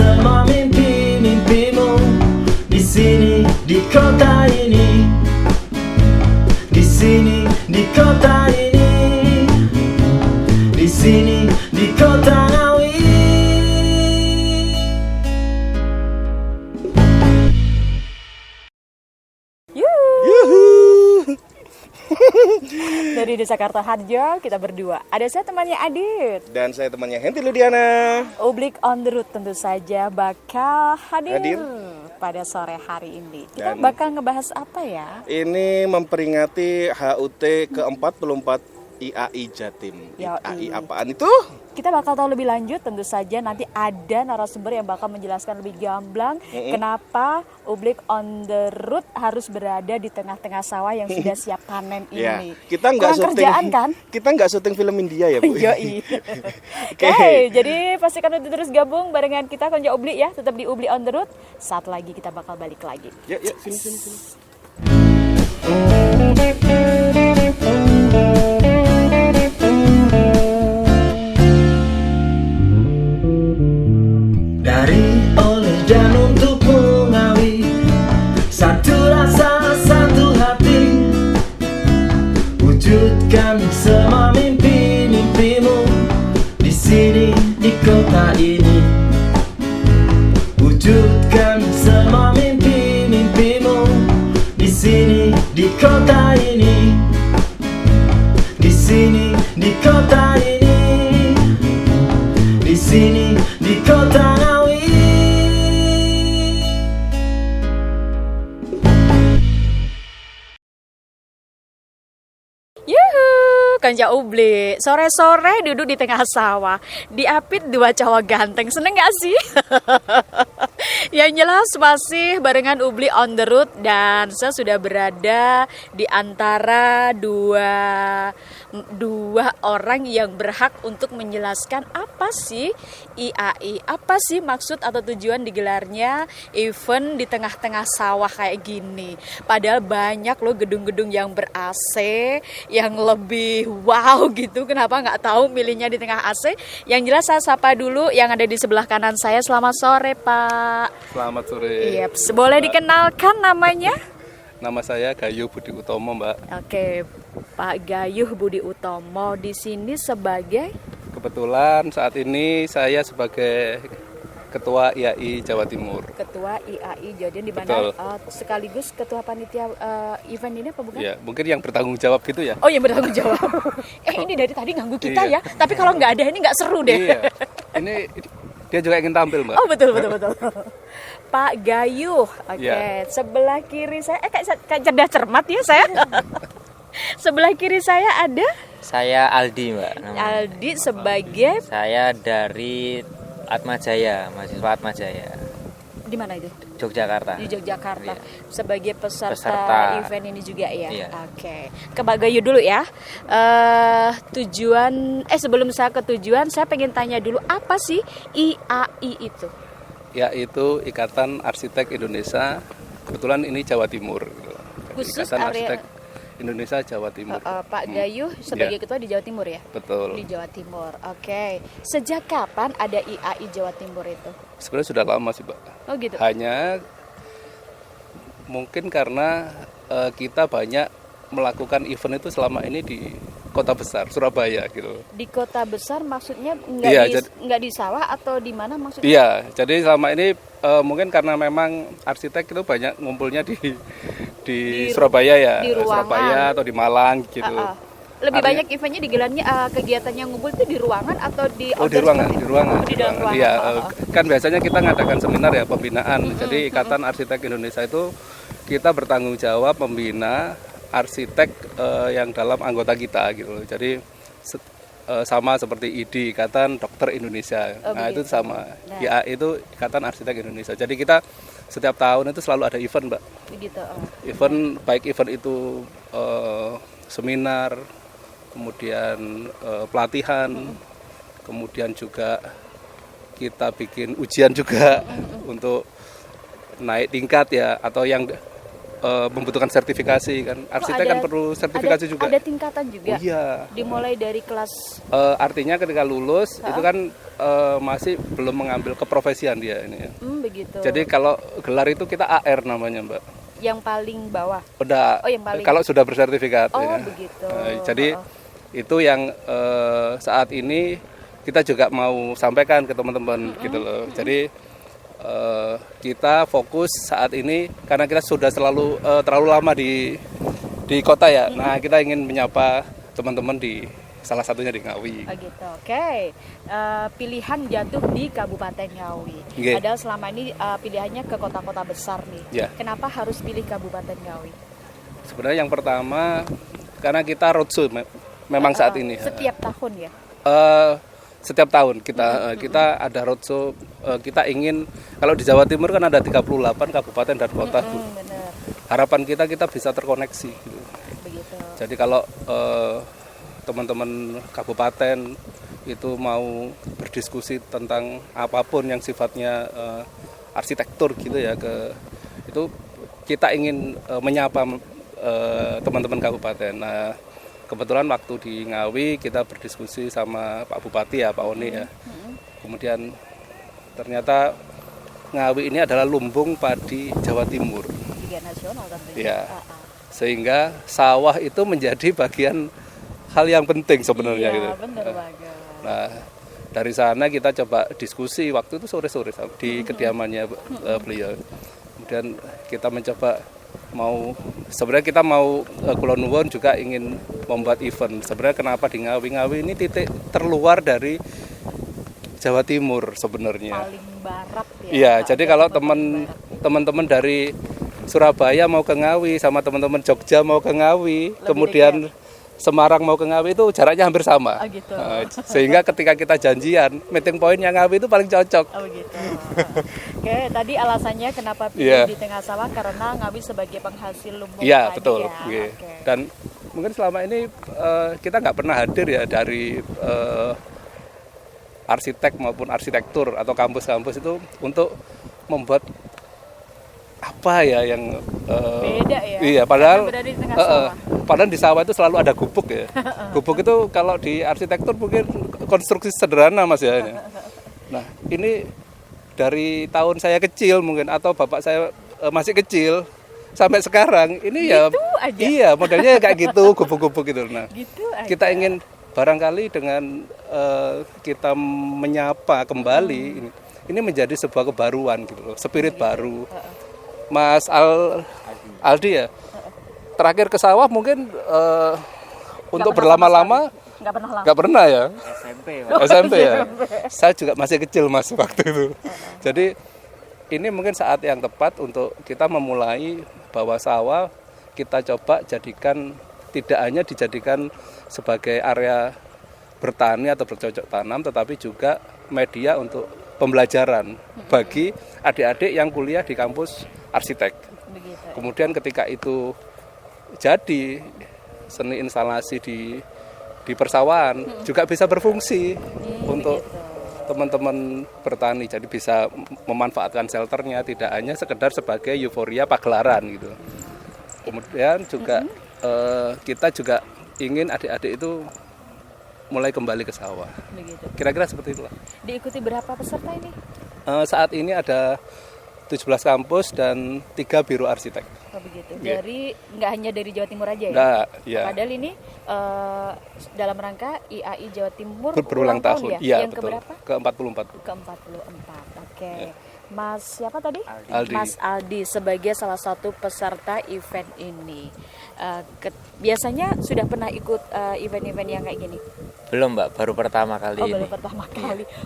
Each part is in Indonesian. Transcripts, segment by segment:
semua mimpi-mimpimu di sini, di kota ini, di sini, di kota ini, di sini, di kota Ngawi. Dari Desa Kartoharjo, kita berdua. Ada saya temannya Adit. Dan saya temannya Henti Ludiana. Oblik on the road tentu saja bakal hadir pada sore hari ini. Kita bakal ngebahas apa ya? Ini memperingati HUT ke-44 IAI Jatim. IAI apaan itu? Kita bakal tahu lebih lanjut, tentu saja nanti ada narasumber yang bakal menjelaskan lebih gamblang kenapa Oblik on the road harus berada di tengah-tengah sawah yang sudah siap panen ini. Kita nggak syuting kerjaan kan? Kita nggak syuting film India ya, Bu. Yoi. Oke, jadi pastikan untuk terus gabung barengan kita Konja Oblik ya, tetap di Oblik on the road. Saat lagi kita bakal balik lagi. Ya, sini. Dari, oleh, dan untuk Ngawi, satu rasa, satu hati, wujudkan semua mimpi-mimpimu di sini, di kota ini. Wujudkan semua mimpi-mimpimu di sini, di kota ini, di sini, di kota ini, di sini, di kota Ngawi. Konja Oblik, sore-sore duduk di tengah sawah, diapit dua cowok ganteng, seneng gak sih? Yang jelas masih barengan Oblik on the road dan saya sudah berada di antara dua orang yang berhak untuk menjelaskan apa sih IAI, apa sih maksud atau tujuan digelarnya event di tengah-tengah sawah kayak gini. Padahal banyak loh gedung-gedung yang ber-AC, yang lebih wow gitu, kenapa nggak tahu milihnya di tengah AC. Yang jelas saya sapa dulu yang ada di sebelah kanan saya. Selamat sore Pak. Selamat sore. Iya, boleh dikenalkan namanya? Nama saya Gayuh Budi Utomo, Mbak. Oke, Pak Gayuh Budi Utomo di sini sebagai? Kebetulan saat ini saya sebagai Ketua IAI Jawa Timur. Ketua IAI Jawa Timur, di mana sekaligus Ketua Panitia event ini apa bukan? Ya, mungkin yang bertanggung jawab gitu ya. Oh, yang bertanggung jawab. Ini dari tadi ganggu kita ya. Tapi kalau nggak ada ini nggak seru deh. Iya. Ini dia juga ingin tampil, Mbak. Oh, betul. Pak Gayuh. Oke. Sebelah kiri saya kayak cerdas cermat ya saya. Sebelah kiri saya ada? Saya Aldi, Mbak. Namanya. Aldi sebagai? Saya dari Atmajaya, mahasiswa Atmajaya. Di mana itu? Yogyakarta. Di Yogyakarta. Iya. Sebagai peserta event ini juga ya. Iya. Oke. Ke Pak Gayuh dulu ya. Sebelum saya ke tujuan, saya pengen tanya dulu apa sih IAI itu? Yaitu Ikatan Arsitek Indonesia. Kebetulan ini Jawa Timur. Khusus Ikatan area Arsitek Indonesia Jawa Timur. Pak Gayuh sebagai ketua di Jawa Timur ya? Betul. Di Jawa Timur. Oke. Sejak kapan ada IAI Jawa Timur itu? Sebenarnya sudah lama sih, Pak. Oh gitu. Hanya mungkin karena kita banyak melakukan event itu selama ini di kota besar Surabaya gitu. Di kota besar maksudnya nggak di sawah atau di mana maksudnya? Iya, jadi selama ini mungkin karena memang arsitek itu banyak ngumpulnya di Surabaya ya, di Surabaya atau di Malang gitu. Lebih banyak eventnya digelarnya kegiatannya ngumpul itu di ruangan atau di di ruangan. di dalam ruangan. Iya, kan biasanya kita ngadakan seminar ya, pembinaan. Jadi Ikatan Arsitek Indonesia itu kita bertanggung jawab membina arsitek yang dalam anggota kita gitu loh. Jadi sama seperti ID, Ikatan Dokter Indonesia. Itu sama. Ya, itu Ikatan Arsitek Indonesia. Jadi kita setiap tahun itu selalu ada event, Mbak. Begitu. Event, baik event itu seminar, kemudian pelatihan, kemudian juga kita bikin ujian juga untuk naik tingkat ya, atau yang membutuhkan sertifikasi kan. Arsitek kan perlu sertifikasi juga. Ada tingkatan juga. Oh, iya. Dimulai dari kelas. Artinya ketika lulus itu kan masih belum mengambil keprofesian dia ini. Begitu. Jadi kalau gelar itu kita AR namanya, Mbak. Yang paling bawah. Udah. Oh, yang paling. Kalau sudah bersertifikat. Oh, ya. begitu. Jadi itu yang saat ini kita juga mau sampaikan ke teman-teman gitu loh. Jadi kita fokus saat ini karena kita sudah terlalu lama di kota ya. Nah, kita ingin menyapa teman-teman di salah satunya di Ngawi. Oh gitu, oke. Pilihan jatuh di Kabupaten Ngawi. Okay. Padahal selama ini pilihannya ke kota-kota besar nih. Yeah. Kenapa harus pilih Kabupaten Ngawi? Sebenarnya yang pertama karena kita roadshow memang saat ini. Setiap tahun ya? Setiap tahun kita ada roadshow. Kita ingin kalau di Jawa Timur kan ada 38 kabupaten dan kota. Benar. Harapan kita bisa terkoneksi. Begitu. Jadi kalau teman-teman kabupaten itu mau berdiskusi tentang apapun yang sifatnya arsitektur gitu ya, itu kita ingin menyapa teman-teman kabupaten. Nah, kebetulan waktu di Ngawi kita berdiskusi sama Pak Bupati ya, Pak Oni ya. Kemudian ternyata Ngawi ini adalah lumbung padi Jawa Timur. Tiga nasional tentunya. Ya. Sehingga sawah itu menjadi bagian hal yang penting sebenarnya gitu. Benar banget. Nah, dari sana kita coba diskusi waktu itu sore-sore di kediamannya beliau. Kemudian kita mencoba sebenarnya kita mau Kulon Nuwun juga ingin membuat event. Sebenarnya kenapa di Ngawi? Ngawi ini titik terluar dari Jawa Timur sebenarnya. Paling barat ya. Iya, jadi kalau teman-teman dari Surabaya mau ke Ngawi sama teman-teman Jogja mau ke Ngawi, kemudian Semarang mau ke Ngawi itu jaraknya hampir sama. Oh gitu. Sehingga ketika kita janjian, meeting point yang Ngawi itu paling cocok. Oh gitu. Oke, tadi alasannya kenapa pilih di tengah sawah karena Ngawi sebagai penghasil lumbung padi. Iya, betul. Ya. Okay. Dan mungkin selama ini kita nggak pernah hadir ya dari arsitek maupun arsitektur atau kampus-kampus itu untuk membuat apa ya yang beda ya. Iya, padahal di sawah itu selalu ada gubuk ya. Gubuk itu kalau di arsitektur mungkin konstruksi sederhana Mas ya. Nah, ini dari tahun saya kecil mungkin atau bapak saya masih kecil sampai sekarang ini gitu ya aja. Iya, modelnya kayak gitu, gubuk-gubuk gitu. Nah, gitu aja. kita ingin barangkali dengan kita menyapa kembali ini menjadi sebuah kebaruan gitu loh, spirit baru. Mas Aldi ya, terakhir ke sawah mungkin untuk berlama-lama nggak pernah ya. SMP ya. Saya juga masih kecil Mas waktu itu. Jadi ini mungkin saat yang tepat untuk kita memulai bahwa sawah kita coba jadikan tidak hanya dijadikan sebagai area bertani atau bercocok tanam, tetapi juga media untuk pembelajaran bagi adik-adik yang kuliah di kampus arsitek. Begitu. Kemudian ketika itu jadi seni instalasi di persawahan juga bisa berfungsi untuk teman-teman bertani. Jadi bisa memanfaatkan shelternya, tidak hanya sekedar sebagai euforia pagelaran gitu. Kemudian juga kita juga ingin adik-adik itu mulai kembali ke sawah. Begitu. Kira-kira seperti itulah. Diikuti berapa peserta ini? Saat ini ada 17 kampus dan 3 biro arsitek. Oh begitu. Dari nggak hanya dari Jawa Timur aja ya? Nah, ya. Padahal ini dalam rangka IAI Jawa Timur berulang tahun. Ya? Yang betul. Keberapa? Ke-44. Ke-44. Oke. Ya. Mas siapa tadi? Aldi. Mas Aldi sebagai salah satu peserta event ini. Biasanya sudah pernah ikut event-event yang kayak gini? Belum Mbak, baru pertama kali ini.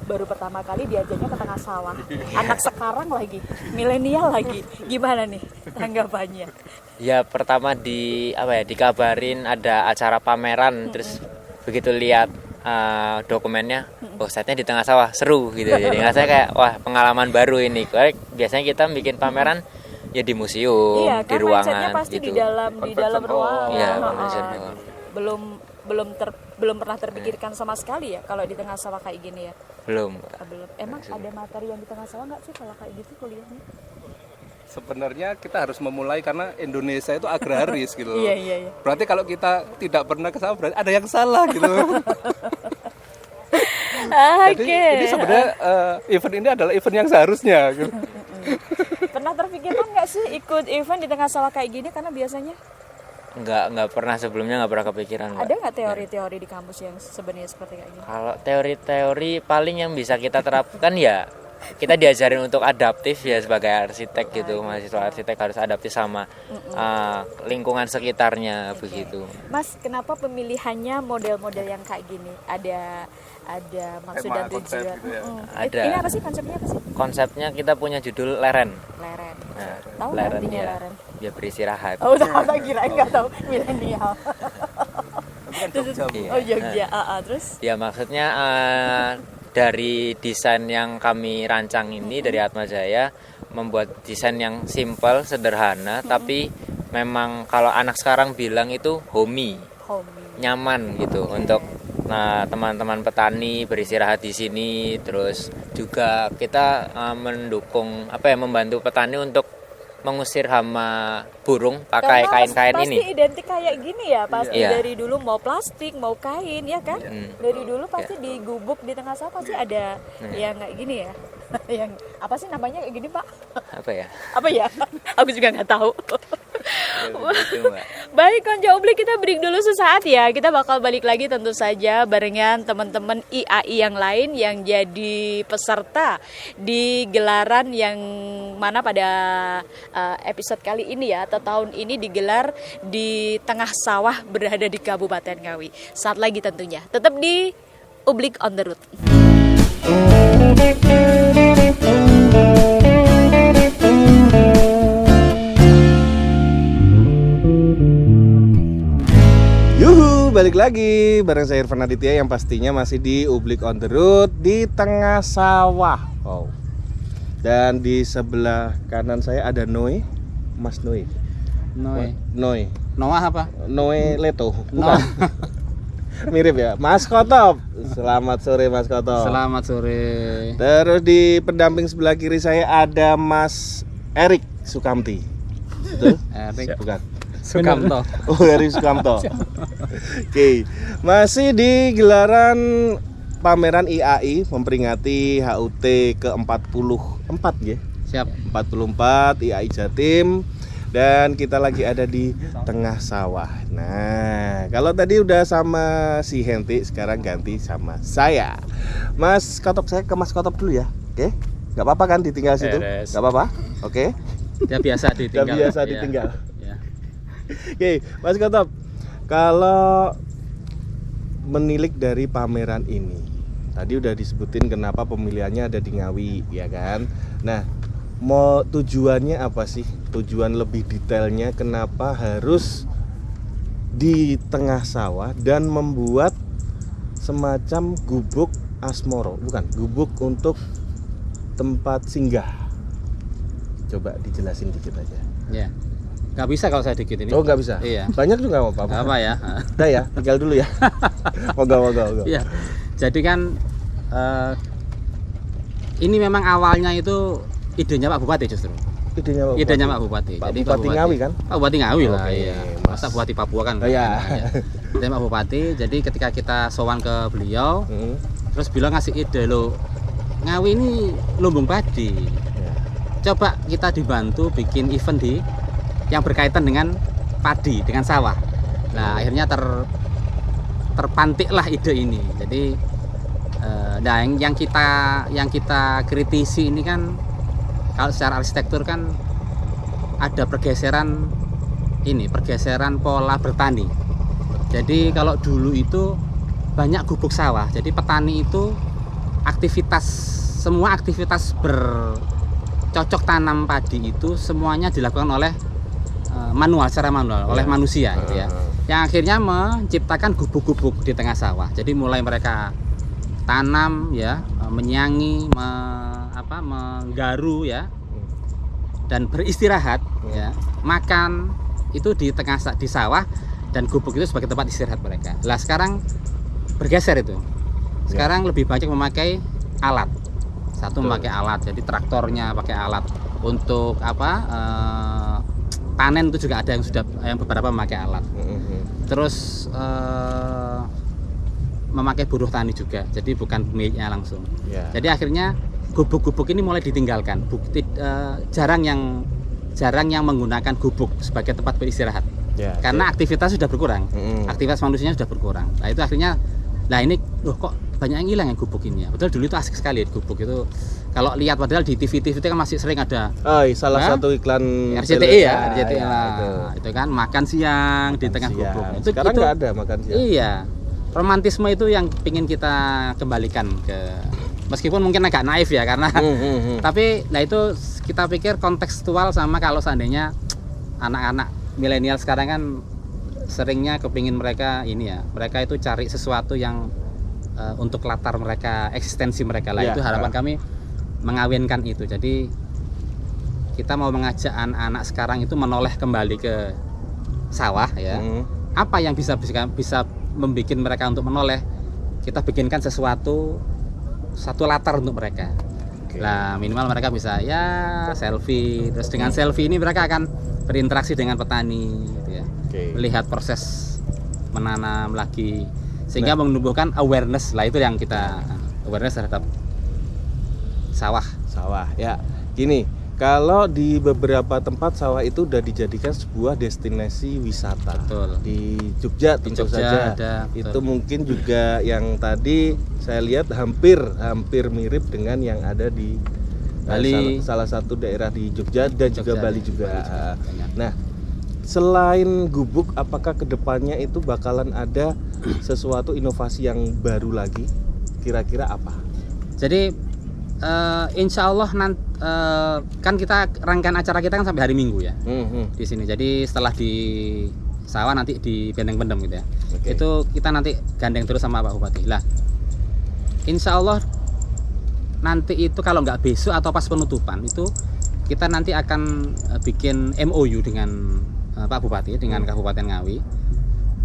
Baru pertama kali diajaknya ke tengah sawah. Anak sekarang lagi, milenial lagi. Gimana nih tanggapannya? Ya pertama dikabarin ada acara pameran, terus begitu lihat dokumennya, setnya di tengah sawah, seru gitu. Jadi rasanya kayak wah pengalaman baru ini. Kayak biasanya kita bikin pameran ya di museum, di ruangan pasti gitu. di dalam ruangan. Iya, belum pernah terpikirkan sama sekali ya kalau di tengah sawah kayak gini ya. Belum. Belum. Emang ada materi yang di tengah sawah nggak sih kalau kayak gitu kuliahnya? Sebenarnya kita harus memulai karena Indonesia itu agraris gitu. Iya. Berarti kalau kita tidak pernah ke sawah berarti ada yang salah gitu. Jadi ini sebenarnya event ini adalah event yang seharusnya gitu. Pernah terpikirkan nggak sih ikut event di tengah sawah kayak gini? Karena biasanya Nggak pernah sebelumnya, nggak pernah kepikiran. ada nggak teori-teori di kampus yang sebenarnya seperti kayak gini? Kalau teori-teori paling yang bisa kita terapkan ya kita diajarin untuk adaptif ya sebagai arsitek gitu. Mahasiswa arsitek harus adaptif sama lingkungan sekitarnya begitu. Mas, kenapa pemilihannya model-model yang kayak gini? Ada maksud dan konsep tujuan? gitu ya? Ada. Ini apa sih konsepnya apa sih? Konsepnya kita punya judul leren. Leren. Nah, Tahu nggak leren artinya ya, leren? ya beristirahat. Oh, tak kira nggak tahu milenial. Tapi kan Jogja, Bu. Iya. Oh, Jogja. Terus? Ya maksudnya dari desain yang kami rancang ini dari Atma Jaya membuat desain yang simple, sederhana, tapi memang kalau anak sekarang bilang itu homey, nyaman gitu untuk teman-teman petani beristirahat di sini. Terus juga kita mendukung membantu petani untuk mengusir hama burung pakai kain-kain ini. Pasti identik kayak gini ya, pasti Iya. dari dulu mau plastik, mau kain ya kan? Dari dulu pasti di gubuk di tengah sawah pasti ada yang kayak gini ya. Yang apa sih namanya kayak gini, Pak? Apa ya? Apa ya? Aku juga nggak tahu. Begitu, Mbak. Baik, Konco Ubli, kita break dulu sesaat ya. Kita bakal balik lagi tentu saja barengan teman-teman IAI yang lain yang jadi peserta di gelaran yang mana pada episode kali ini ya, atau tahun ini digelar di tengah sawah berada di Kabupaten Ngawi. Saat lagi tentunya. Tetap di Ublik on the Road. Balik lagi bareng saya Irfan Aditya yang pastinya masih di Ublik on the Road di tengah sawah. Wow. Dan di sebelah kanan saya ada Noe, Mas Noe. Noe. Noah apa? Noe Leto. Bukan. Mirip ya. Mas Kotop. Selamat sore Mas Kotop. Selamat sore. Terus di pendamping sebelah kiri saya ada Mas Erik Sukamti. Betul? Erik Bukan. Sukamto. Oh, Erik Sukamto. Oke. Masih di gelaran pameran IAI memperingati HUT ke-44 ya. Siap. 44 IAI Jatim. Dan kita lagi ada di tengah sawah. Nah, kalau tadi udah sama si Henti, sekarang ganti sama saya. Mas Kotop, saya ke Mas Kotop dulu ya. Oke? Gak apa-apa kan ditinggal situ? Beres. Gak apa-apa? Oke? Dia biasa ditinggal. Dia biasa Iya. ditinggal. Iya. Oke, Mas Kotop, kalau menilik dari pameran ini, tadi udah disebutin kenapa pemilihannya ada di Ngawi, ya kan? Nah, mau tujuannya apa sih? Tujuan lebih detailnya kenapa harus di tengah sawah dan membuat semacam gubuk asmoro, bukan gubuk untuk tempat singgah. Coba dijelasin dikit aja. Ya. Gak bisa kalau saya dikit ini. Oh, nggak bisa. Iya. Banyak juga nggak apa-apa. Apa ya? Udah ya, tinggal dulu ya. Moga. Iya. Jadi kan ini memang awalnya itu idenya Pak Bupati justru. Idenya Pak Bupati. Pak Bupati Ngawi kan? Pak Bupati Ngawi lah. Oke, Iya. Mas. Masa Bupati Papua kan? Oh, iya. Idenya Pak Bupati. Jadi ketika kita sowan ke beliau, terus beliau ngasih ide loh, Ngawi ini lumbung padi. Coba kita dibantu bikin event yang berkaitan dengan padi, dengan sawah. Nah, akhirnya terpantiklah ide ini. Jadi yang kita kritisi ini kan kalau secara arsitektur kan ada pergeseran pola bertani. Jadi kalau dulu itu banyak gubuk sawah. Jadi petani itu semua aktivitas bercocok tanam padi itu semuanya dilakukan oleh secara manual oleh manusia gitu ya. Yang akhirnya menciptakan gubuk-gubuk di tengah sawah. Jadi mulai mereka tanam ya, menyangi, menggaru ya, dan beristirahat ya, makan itu di sawah, dan gubuk itu sebagai tempat istirahat mereka. Lah sekarang bergeser itu. Sekarang lebih banyak memakai alat. Satu Betul. memakai alat, jadi traktornya pakai alat. Untuk panen itu juga ada yang beberapa memakai alat. Terus memakai buruh tani juga, jadi bukan pemiliknya langsung. Ya. Jadi akhirnya gubuk-gubuk ini mulai ditinggalkan. Jarang yang menggunakan gubuk sebagai tempat beristirahat. Ya, Karena aktivitas sudah berkurang, aktivitas manusianya sudah berkurang. Nah itu akhirnya, ini loh kok banyak yang hilang yang gubuk ini ya. Betul, dulu itu asik sekali gubuk itu. Kalau lihat padahal di TV itu kan masih sering ada salah satu iklan RCTI ya, RCTI ya, lah. Itu kan makan siang di tengah siang. gubuk. Sekarang nggak ada makan siang. Iya, romantisme itu yang ingin kita kembalikan ke, meskipun mungkin agak naif ya karena tapi itu kita pikir kontekstual sama kalau seandainya anak-anak milenial sekarang kan seringnya kepingin mereka itu cari sesuatu yang untuk latar mereka, eksistensi mereka lah. Ya, itu harapan kami mengawinkan itu. Jadi kita mau mengajak anak-anak sekarang itu menoleh kembali ke sawah ya. Apa yang bisa membuat mereka untuk menoleh? Kita bikinkan satu latar untuk mereka. Lah minimal mereka bisa selfie. Terus dengan selfie ini mereka akan berinteraksi dengan petani gitu ya. Melihat proses menanam lagi sehingga menumbuhkan awareness lah, itu yang kita awareness terhadap sawah ya. Gini, kalau di beberapa tempat sawah itu udah dijadikan sebuah destinasi wisata. Betul. Di Jogja tentu saja ada, itu betul. mungkin juga yang tadi saya lihat hampir mirip dengan yang ada di Bali, salah satu daerah di Jogja dan juga Bali juga. Banyak. Nah, selain gubuk, apakah kedepannya itu bakalan ada sesuatu inovasi yang baru lagi? Kira-kira apa? Jadi insya Allah kan kita rangkaian acara kita kan sampai hari Minggu ya di sini. Jadi setelah di sawah nanti di Benteng Pendem gitu ya. Itu kita nanti gandeng terus sama Pak Bupati. Lah, insya Allah nanti itu kalau nggak besok atau pas penutupan itu kita nanti akan bikin MOU dengan Pak Bupati dengan Kabupaten Ngawi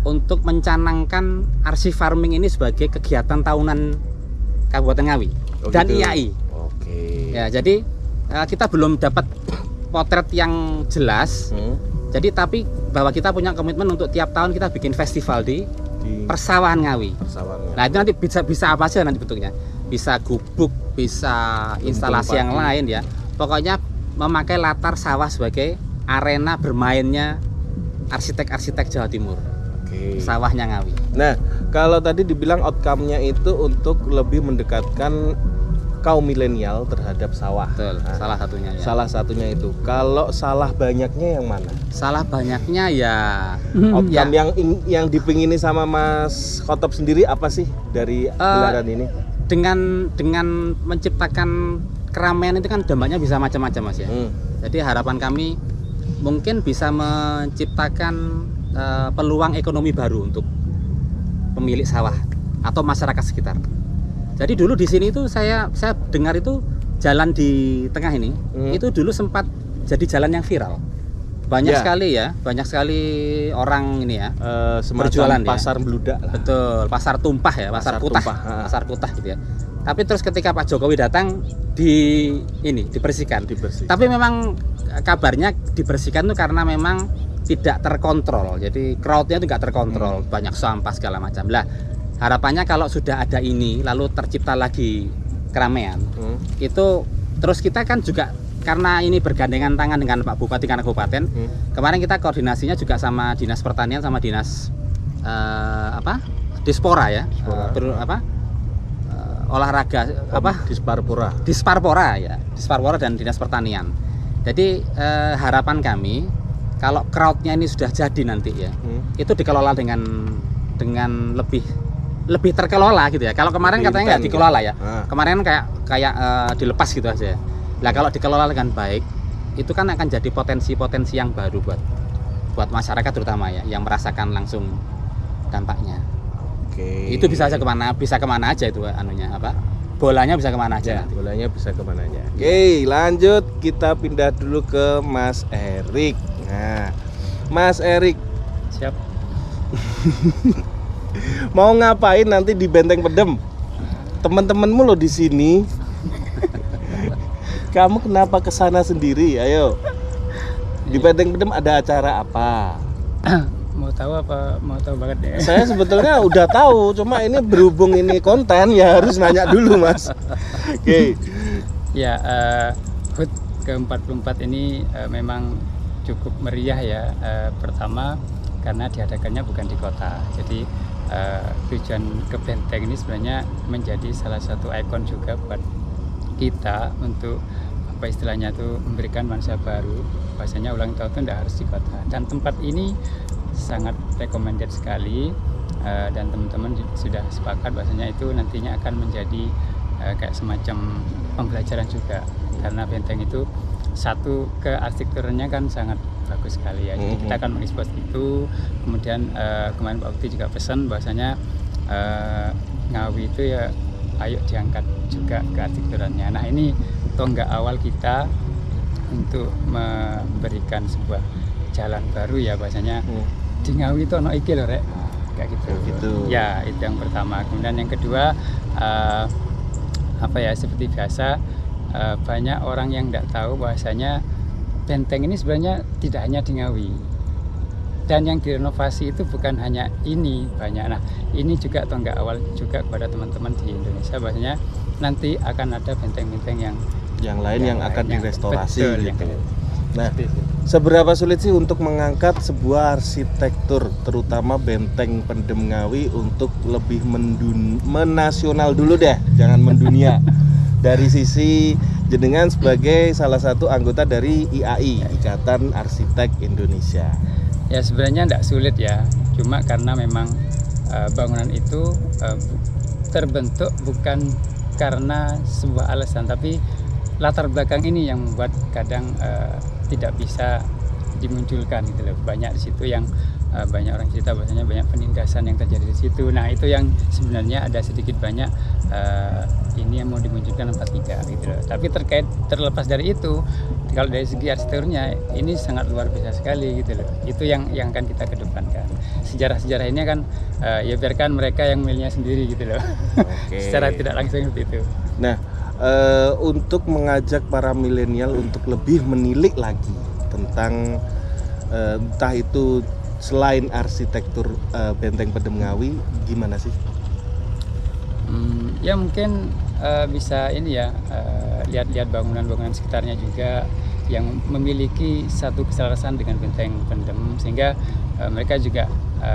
untuk mencanangkan arsip farming ini sebagai kegiatan tahunan Kabupaten Ngawi dan gitu. IAI. Ya, jadi kita belum dapat potret yang jelas. Jadi tapi bahwa kita punya komitmen untuk tiap tahun kita bikin festival di Persawahan Ngawi. Nah, itu nanti bisa apa aja nanti bentuknya. Bisa gubuk, bisa instalasi yang lain ya. Pokoknya memakai latar sawah sebagai arena bermainnya arsitek-arsitek Jawa Timur. Sawahnya Ngawi. Nah, kalau tadi dibilang outcome-nya itu untuk lebih mendekatkan kaum milenial terhadap sawah. Betul, salah satunya ya. Salah satunya itu. Kalau salah banyaknya yang mana? Salah banyaknya ya Outcome yang dipingini sama Mas Khotop sendiri apa sih dari gelaran ini? Dengan menciptakan keramaian itu kan dampaknya bisa macam-macam Mas ya. Jadi harapan kami mungkin bisa menciptakan peluang ekonomi baru untuk pemilik sawah atau masyarakat sekitar. Jadi dulu di sini itu saya dengar itu jalan di tengah ini itu dulu sempat jadi jalan yang viral. Banyak sekali orang ini ya berjualan pasar ya. beludak lah. Betul, pasar tumpah ya, pasar kutah gitu ya. Tapi terus ketika Pak Jokowi datang dibersihkan. Tapi memang kabarnya dibersihkan itu karena memang tidak terkontrol. Jadi crowdnya itu nggak terkontrol, banyak sampah segala macam. Lah, harapannya kalau sudah ada ini lalu tercipta lagi keramaian. Itu terus kita kan juga karena ini bergandengan tangan dengan Pak Bupati karena kabupaten. Kemarin kita koordinasinya juga sama Dinas Pertanian sama Dinas Dispora ya. Olahraga Disparpora dan Dinas Pertanian. Jadi harapan kami kalau crowdnya ini sudah jadi nanti ya, itu dikelola dengan lebih terkelola gitu ya. Kalau kemarin katanya nggak dikelola ya, kemarin kayak dilepas gitu aja. Nah kalau dikelola dengan baik, itu kan akan jadi potensi-potensi yang baru buat masyarakat terutama ya, yang merasakan langsung dampaknya. Itu bisa kemana aja itu bolanya bisa kemana aja. Bolanya bisa kemana aja. Oke, lanjut kita pindah dulu ke Mas Erik. Nah, Mas Erik, siap. Mau ngapain nanti di Benteng Pendem? Teman-temanmu lo di sini Kamu kenapa ke sana sendiri? Ayo. Di Benteng Pendem ada acara apa? Mau tahu apa? Mau tahu banget deh. Saya sebetulnya udah tahu, cuma ini berhubung ini konten ya harus nanya dulu, Mas. Oke. Ya, HUT ke-44 ini memang cukup meriah ya. Pertama karena diadakannya bukan di kota. Jadi tujuan ke Benteng ini sebenarnya menjadi salah satu ikon juga buat kita untuk apa istilahnya tuh memberikan nuansa baru. Bahasanya ulang tahun itu tidak harus di kota. Dan tempat ini sangat recommended sekali dan teman-teman sudah sepakat bahasanya itu nantinya akan menjadi kayak semacam pembelajaran juga karena Benteng itu satu ke arsitekturnya kan sangat bagus sekali ya. Jadi kita akan mengekspos itu. Kemudian kemarin Pak Ukti juga pesan bahasanya Ngawi itu ya ayo diangkat juga ke arsitekturnya. Nah ini tonggak awal kita untuk memberikan sebuah jalan baru ya bahasanya di Ngawi itu ono iki lho rek kayak gitu. Ya itu yang pertama. Kemudian yang kedua apa ya seperti biasa banyak orang yang tidak tahu bahwasanya Benteng ini sebenarnya tidak hanya di Ngawi dan yang direnovasi itu bukan hanya ini banyak. Nah ini juga tonggak awal juga kepada teman-teman di Indonesia bahwasanya nanti akan ada benteng-benteng yang lain yang akan direstorasi. Betul, gitu. Nah, seberapa sulit sih untuk mengangkat sebuah arsitektur terutama Benteng Pendem Ngawi untuk lebih menasional dulu deh, jangan mendunia. Dari sisi jenengan sebagai salah satu anggota dari IAI, Ikatan Arsitek Indonesia. Ya sebenarnya tidak sulit ya, cuma karena memang bangunan itu terbentuk bukan karena sebuah alasan, tapi latar belakang ini yang membuat kadang tidak bisa dimunculkan gitu loh. Banyak di situ yang banyak orang cerita bahwasanya banyak penindasan yang terjadi di situ. Nah itu yang sebenarnya ada sedikit banyak ini yang mau dimunculkan 43 gitu loh. Tapi terlepas dari itu, kalau dari segi arsitekturnya ini sangat luar biasa sekali gitu loh. Itu yang akan kita kedepankan. Sejarah-sejarah ini kan ya biarkan mereka yang milihnya sendiri gitu loh. Oke. Secara tidak langsung seperti itu. Nah, untuk mengajak para milenial untuk lebih menilik lagi tentang entah itu selain arsitektur Benteng Pendem Ngawi, gimana sih? Ya mungkin bisa ini ya lihat-lihat bangunan-bangunan sekitarnya juga yang memiliki satu keselarasan dengan Benteng Pendem sehingga mereka juga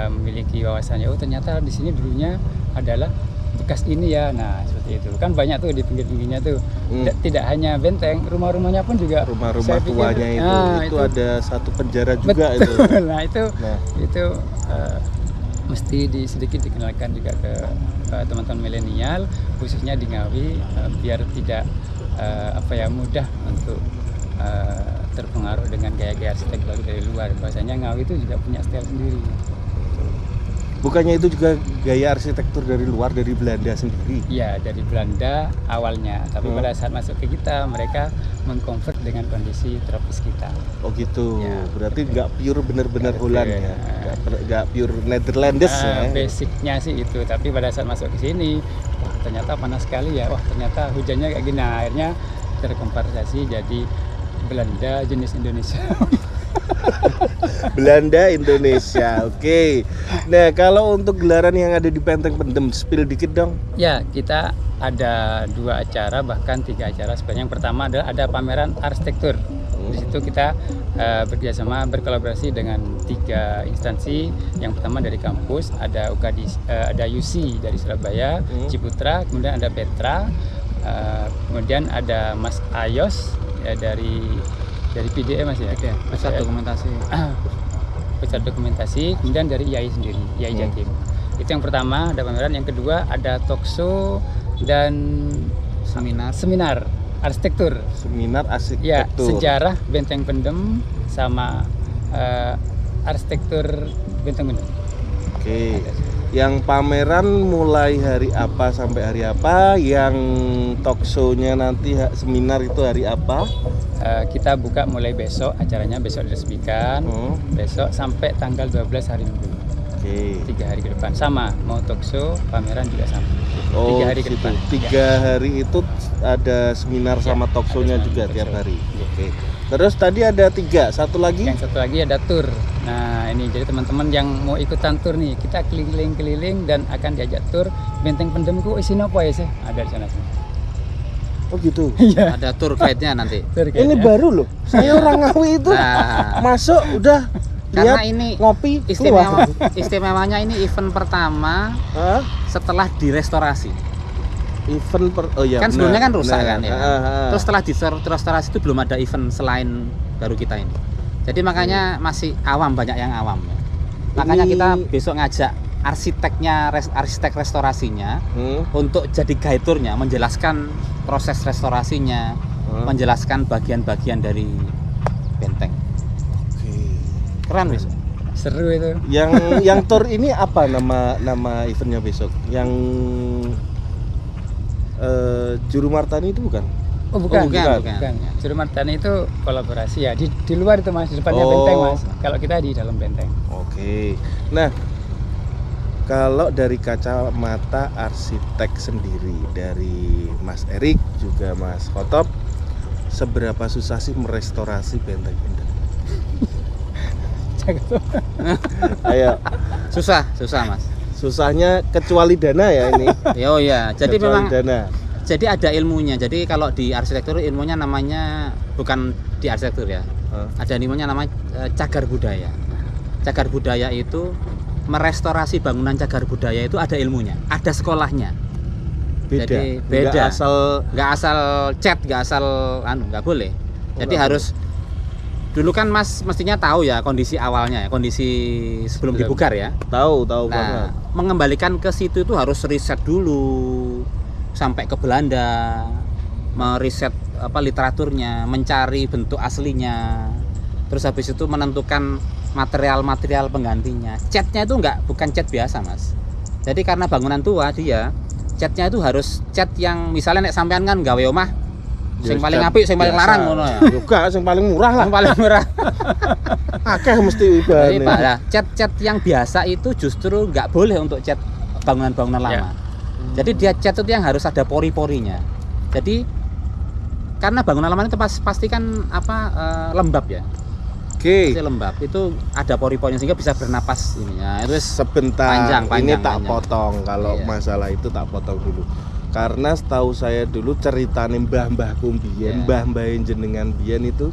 memiliki wawasannya. Oh ternyata di sini dulunya adalah bekas ini ya. Nah seperti itu kan banyak tuh di pinggir-pinggirnya tuh. Tidak hanya benteng, rumah-rumahnya pun juga rumah-rumah tuanya itu ada satu penjara juga. Betul. Itu. Nah itu mesti sedikit dikenalkan juga ke teman-teman milenial khususnya di Ngawi biar tidak mudah untuk terpengaruh dengan gaya-gaya arsitek baru dari luar. Bahasanya Ngawi itu juga punya style sendiri. Bukannya itu juga gaya arsitektur dari luar, dari Belanda sendiri? Iya, dari Belanda awalnya. Tapi pada saat masuk ke kita, mereka mengkonvert dengan kondisi tropis kita. Oh gitu, ya, berarti nggak pure bener-bener Holland ya? Nggak pure Netherlands ya? Basicnya sih itu, tapi pada saat masuk ke sini, wah ternyata panas sekali ya, wah ternyata hujannya kayak gini. Nah, akhirnya terkonversasi jadi Belanda jenis Indonesia. Belanda Indonesia, oke. Nah kalau untuk gelaran yang ada di Benteng Pendem, spill dikit dong. Ya kita ada 2 acara bahkan 3 acara sebenarnya. Yang pertama adalah ada pameran arsitektur. Di situ kita bekerjasama berkolaborasi dengan 3 instansi. Yang pertama dari kampus ada ada UC dari Surabaya, Ciputra, kemudian ada Petra, kemudian ada Mas Ayos ya, dari PDE Mas ya. Pusat dokumentasi. Pusat dokumentasi, kemudian dari IAI sendiri, IAI Jatim. Itu yang pertama ada pameran. Yang kedua ada talkshow dan seminar arsitektur. Seminar arsitektur. Ya, sejarah Benteng Pendem sama arsitektur Benteng Pendem. Oke. Yang pameran mulai hari apa sampai hari apa? Yang talkshow-nya nanti seminar itu hari apa? Kita buka mulai besok, acaranya besok diresmikan. Besok sampai tanggal 12 hari Minggu. Oke. 3 hari ke depan sama, mau talkshow, pameran juga sama. 3 hari ke depan. 3 hari itu ada seminar sama talk show-nya ada juga seminar, tiap talk show. hari. Oke. Terus tadi ada 3, satu lagi. Yang satu lagi ada tour. Nah ini jadi teman-teman yang mau ikutan tour nih, kita keliling-keliling dan akan diajak tour Benteng Pendem ku isinya apa ya sih? Ada di sana. Oh gitu. Iya. Ada tour guide-nya nanti. Tour guide Ini ya. baru loh. Saya orang Ngawi itu Nah, masuk udah karena lihat ini ngopi istimewanya ini event pertama Hah? setelah direstorasi. Oh ya. Kan sebelumnya kan rusak kan ya. Terus Terus setelah direstorasi itu belum ada event selain baru kita ini. Jadi makanya masih awam, banyak yang awam. Makanya kita besok ngajak arsitek restorasinya untuk jadi guide tournya, menjelaskan proses restorasinya, menjelaskan bagian-bagian dari benteng. Keren besok. Seru itu. Yang tour ini apa nama eventnya besok? Yang Juru Martani itu bukan? Oh bukan. bukan. Juru Martani itu kolaborasi ya di luar itu Mas, di depannya benteng Mas. Kalau kita di dalam benteng. Oke. Nah, kalau dari kacamata arsitek sendiri, dari Mas Erik juga Mas Khotop, seberapa susah sih merestorasi benteng-benteng? Ayo, Susah Mas. susahnya kecuali dana ya ini. Oh ya, jadi Kecuali memang dana. jadi ada ilmunya. Jadi kalau di arsitektur ilmunya namanya bukan di arsitektur ya. Ada ilmunya namanya cagar budaya. Cagar budaya itu merestorasi bangunan cagar budaya itu ada ilmunya, ada sekolahnya. Beda. Jadi beda. Nggak asal nggak asal nggak boleh. Jadi harus dulu kan Mas mestinya tahu ya kondisi awalnya ya, kondisi sebelum dibukar ya. tahu banget. Nah, mengembalikan ke situ itu harus riset dulu sampai ke Belanda, meriset literaturnya, mencari bentuk aslinya. Terus habis itu menentukan material-material penggantinya. Catnya itu bukan cat biasa, Mas. Jadi karena bangunan tua dia, catnya itu harus cat yang misalnya nek sampean kan gawe omah sing paling apik, sing paling larang ngono ya. Juga sing paling murah lah. Yang paling murah. Akeh mesti Jadi ibane. Pak, nah, cat yang biasa itu justru nggak boleh untuk cat bangunan-bangunan lama. Jadi dia cat itu yang harus ada pori-porinya. Jadi karena bangunan lama itu pasti kan lembab ya. Oke. Pasti lembab itu ada pori-porinya sehingga bisa bernapas ininya. Itu Sebentar, panjang, ini tak panjang. potong. Kalau Iya. masalah itu tak potong dulu. Karena setahu saya dulu ceritane mbah-mbahku mbiyen, Iya. mbah-mbah jenengan biyen itu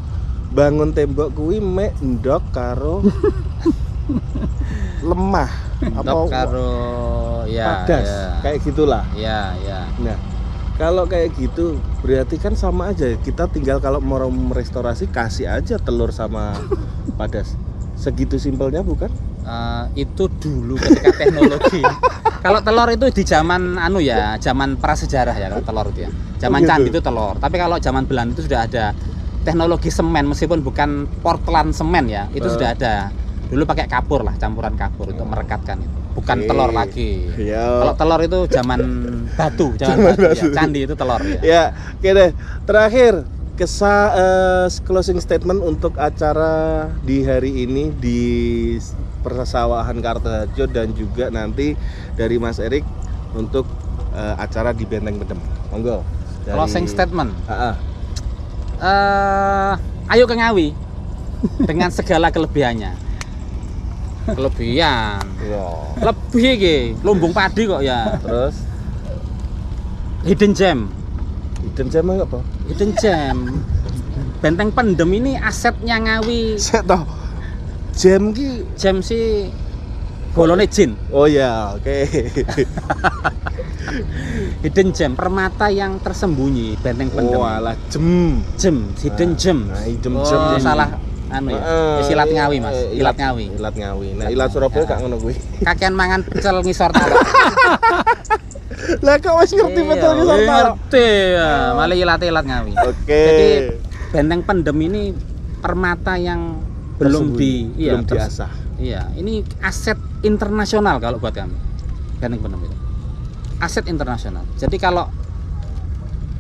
bangun tembok kuwi mek ndok karo lemah Ndok karo ya. padas, Ya. kayak gitulah. Ya. Nah, kalau kayak gitu berarti kan sama aja. Kita tinggal kalau mau merestorasi kasih aja telur sama padas. Segitu simpelnya bukan? Itu dulu ketika teknologi. Kalau telur itu di zaman zaman prasejarah ya kalau telur itu ya. Zaman Oh, gitu. candi itu telur. Tapi kalau zaman Belanda itu sudah ada teknologi semen meskipun bukan portland semen ya, itu sudah ada. Dulu pakai kapur lah, campuran kapur untuk merekatkan itu. Bukan Oke. telur lagi. Ya. Kalau telur itu zaman batu, zaman batu. Ya. Candi itu telur ya. Ya, oke deh. Terakhir closing statement untuk acara di hari ini di Persawahan Kartoharjo dan juga nanti dari Mas Erik untuk acara di Benteng Pendem. Monggo. Closing statement. Heeh. Ayo ke Ngawi dengan segala kelebihannya. Kelebihan. Iya. Lebih iki, lumbung padi kok ya. Terus Hidden gem. hidden gem apa? Hidden gem. Benteng Pendem ini asetnya Ngawi. Saya tahu. Gem ki. Gem si bolone jin. Oh ya, oke. Hidden gem, permata yang tersembunyi Benteng Pendem. Oh, alah gem. Gem, hidden gem. Nah, hidden Oh, gem. salah ilat Ngawi, Mas. Ilat Ngawi. Ilat Ngawi. Nah, ilat Surabaya gak ngono kuwi. Kakean mangan pecel ngisor talok. Lah kok wis ngerti betul ki sampe. Ngerti ya, malah ilat Ngawi. Oke. Jadi Benteng Pendem ini permata yang belum diasah. Iya, ini aset internasional kalau buat kami. Benteng Pendem itu. Aset internasional. Jadi kalau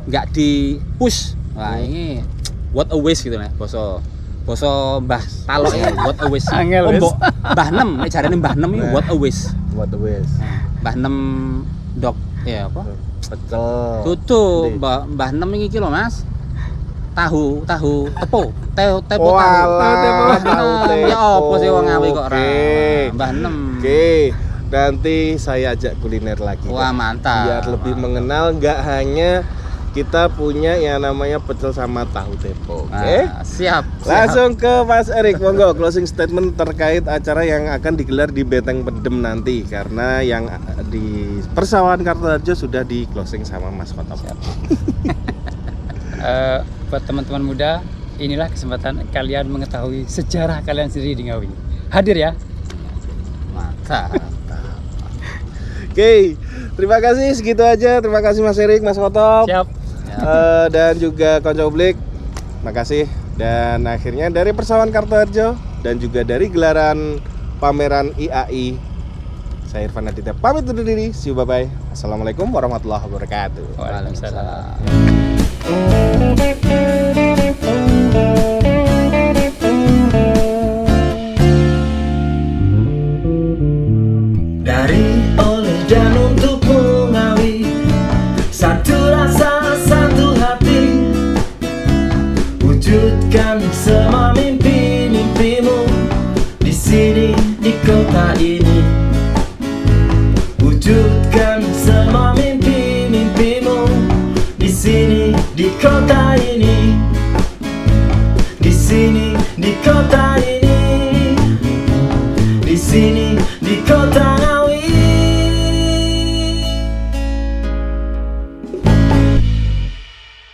nggak di push, wah ini what a waste gitu nih, boso Mbah Talok ya, what a waste. Angel, wis. Mbah Nem, nek jarane Mbah Nem ini what a waste. What the waste. Mbah Nem dok ya apa? Pecel. Tutu, Ndi? Mbah Nem iki lho, Mas. Tahu tepo, tepo Walah, tahu Ya apa sih wong Ngawi kok ora? Oke. Mbah Nem. Oke, nanti saya ajak kuliner lagi. Wah, mantap. Biar lebih mengenal, nggak hanya kita punya yang namanya pecel sama tahu tepo. Oke. Nah, siap. Langsung ke Mas Erik, monggo closing statement terkait acara yang akan digelar di Beteng Pedem nanti, karena yang di Persawahan Kartoharjo sudah di closing sama Mas Khotop. Buat teman-teman muda, inilah kesempatan kalian mengetahui sejarah kalian sendiri di Ngawi. Hadir ya. Mantap. Oke, terima kasih, segitu aja. Terima kasih Mas Erik, Mas Khotop. Siap. Dan juga Konco Publik. Makasih. Dan akhirnya dari Persawahan Kartoharjo dan juga dari gelaran pameran IAI, saya Irfan Aditya pamit undur diri. See you, bye-bye. Assalamualaikum warahmatullahi wabarakatuh. Waalaikumsalam. Waalaikumsalam.